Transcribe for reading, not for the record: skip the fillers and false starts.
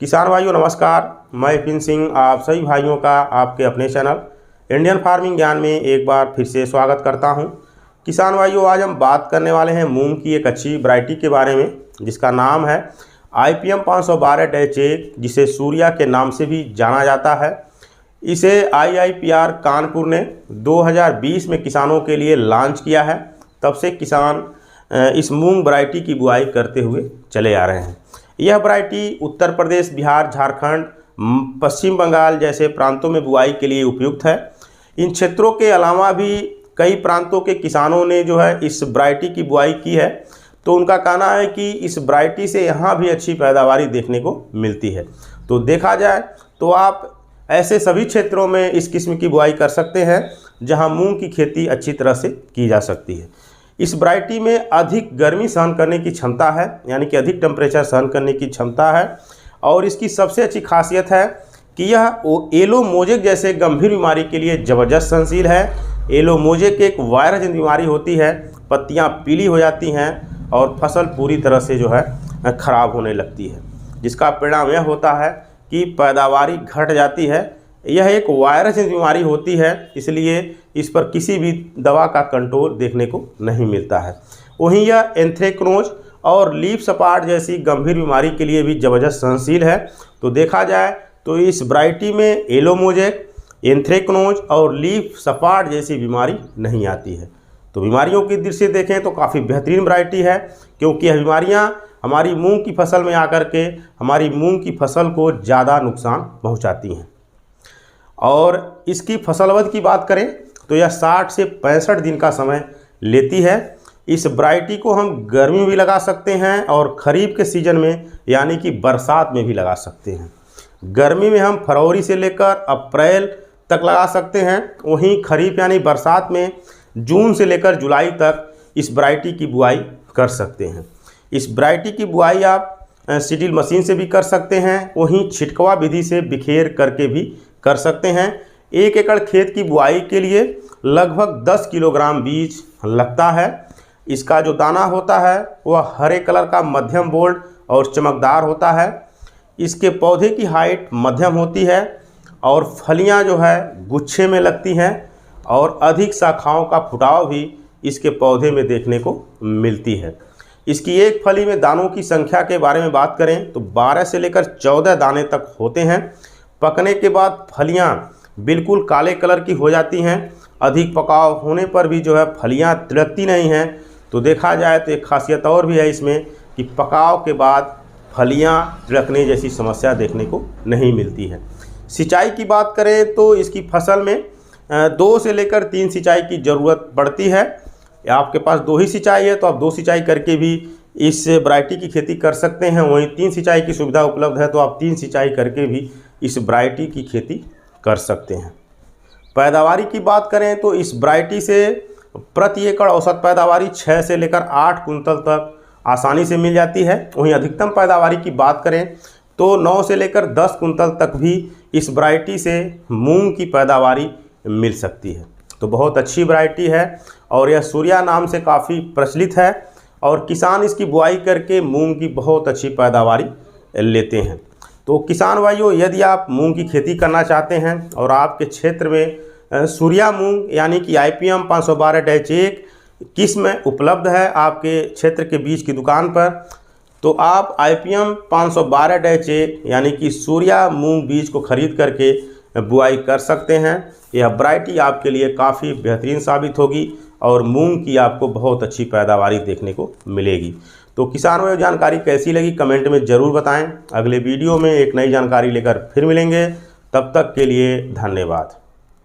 किसान भाइयों नमस्कार, मैं विपिन सिंह आप सभी भाइयों का आपके अपने चैनल इंडियन फार्मिंग ज्ञान में एक बार फिर से स्वागत करता हूं। किसान भाइयों, आज हम बात करने वाले हैं मूंग की एक अच्छी वैरायटी के बारे में जिसका नाम है IPM 512-1, जिसे सूर्या के नाम से भी जाना जाता है। इसे IIPR कानपुर ने 2020 में किसानों के लिए लॉन्च किया है। तब से किसान इस मूंग वैरायटी की बुआई करते हुए चले आ रहे हैं। यह वैरायटी उत्तर प्रदेश, बिहार, झारखंड, पश्चिम बंगाल जैसे प्रांतों में बुआई के लिए उपयुक्त है। इन क्षेत्रों के अलावा भी कई प्रांतों के किसानों ने जो है इस वैरायटी की बुआई की है, तो उनका कहना है कि इस वैरायटी से यहाँ भी अच्छी पैदावारी देखने को मिलती है। तो देखा जाए तो आप ऐसे सभी क्षेत्रों में इस किस्म की बुआई कर सकते हैं जहाँ मूंग की खेती अच्छी तरह से की जा सकती है। इस वैरायटी में अधिक गर्मी सहन करने की क्षमता है, यानी कि अधिक टेम्परेचर सहन करने की क्षमता है। और इसकी सबसे अच्छी खासियत है कि यह येलो मोजेक जैसे गंभीर बीमारी के लिए ज़बरदस्त सहनशील है। येलो मोजेक एक वायरस जनित बीमारी होती है, पत्तियां पीली हो जाती हैं और फसल पूरी तरह से जो है ख़राब होने लगती है, जिसका परिणाम यह होता है कि पैदावारी घट जाती है। यह एक वायरस जनित बीमारी होती है, इसलिए इस पर किसी भी दवा का कंट्रोल देखने को नहीं मिलता है। वहीं यह एंथ्रेक्नोज और लीफ स्पॉट जैसी गंभीर बीमारी के लिए भी ज़बरदस्त सहनशील है। तो देखा जाए तो इस वैरायटी में येलो मोजेक, एंथ्रेक्नोज और लीफ स्पॉट जैसी बीमारी नहीं आती है। तो बीमारियों की दृष्टि से देखें तो काफ़ी बेहतरीन वैरायटी है, क्योंकि यह बीमारियां हमारी मूंग की फसल में आकर के हमारी मूंग की फसल को ज़्यादा नुकसान पहुंचाती हैं। और इसकी फसलवध की बात करें तो यह 60 से 65 दिन का समय लेती है। इस वैरायटी को हम गर्मी में भी लगा सकते हैं और ख़रीफ के सीज़न में यानी कि बरसात में भी लगा सकते हैं। गर्मी में हम फरवरी से लेकर अप्रैल तक लगा सकते हैं। वहीं खरीफ यानी बरसात में जून से लेकर जुलाई तक इस वैरायटी की बुआई कर सकते हैं। इस वैरायटी की बुआई आप सीडील मशीन से भी कर सकते हैं, वहीं छिटकवा विधि से बिखेर करके भी कर सकते हैं। 1 एकड़ खेत की बुआई के लिए लगभग 10 किलोग्राम बीज लगता है। इसका जो दाना होता है वह हरे कलर का मध्यम बोल्ड और चमकदार होता है। इसके पौधे की हाइट मध्यम होती है और फलियां जो है गुच्छे में लगती हैं और अधिक शाखाओं का फुटाव भी इसके पौधे में देखने को मिलती है। इसकी एक फली में दानों की संख्या के बारे में बात करें तो 12 से लेकर 14 दाने तक होते हैं। पकने के बाद फलियां बिल्कुल काले कलर की हो जाती हैं। अधिक पकाव होने पर भी जो है फलियां तिलकती नहीं हैं। तो देखा जाए तो एक खासियत और भी है इसमें कि पकाव के बाद फलियां तिलकने जैसी समस्या देखने को नहीं मिलती है। सिंचाई की बात करें तो इसकी फसल में 2 से लेकर 3 सिंचाई की ज़रूरत पड़ती है। आपके पास 2 ही सिंचाई है तो आप 2 सिंचाई करके भी इस वैरायटी की खेती कर सकते हैं। वहीं 3 सिंचाई की सुविधा उपलब्ध है तो आप 3 सिंचाई करके भी इस वैरायटी की खेती कर सकते हैं। पैदावारी की बात करें तो इस वैरायटी से प्रति एकड़ औसत पैदावारी 6 से लेकर 8 कुंतल तक आसानी से मिल जाती है। वहीं अधिकतम पैदावारी की बात करें तो 9 से लेकर 10 कुंतल तक भी इस वैरायटी से मूंग की पैदावारी मिल सकती है। तो बहुत अच्छी वैरायटी है और यह सूर्या नाम से काफ़ी प्रचलित है और किसान इसकी बुआई करके मूंग की बहुत अच्छी पैदावारी लेते हैं। तो किसान भाइयों, यदि आप मूंग की खेती करना चाहते हैं और आपके क्षेत्र में सूर्या मूंग यानी कि IPM 512-1 किस्म उपलब्ध है आपके क्षेत्र के बीज की दुकान पर, तो आप IPM 512-1 यानी कि सूर्या मूंग बीज को खरीद करके बुआई कर सकते हैं। यह वैरायटी आपके लिए काफ़ी बेहतरीन साबित होगी और मूंग की आपको बहुत अच्छी पैदावारी देखने को मिलेगी। तो किसानों को जानकारी कैसी लगी कमेंट में ज़रूर बताएं। अगले वीडियो में एक नई जानकारी लेकर फिर मिलेंगे। तब तक के लिए धन्यवाद।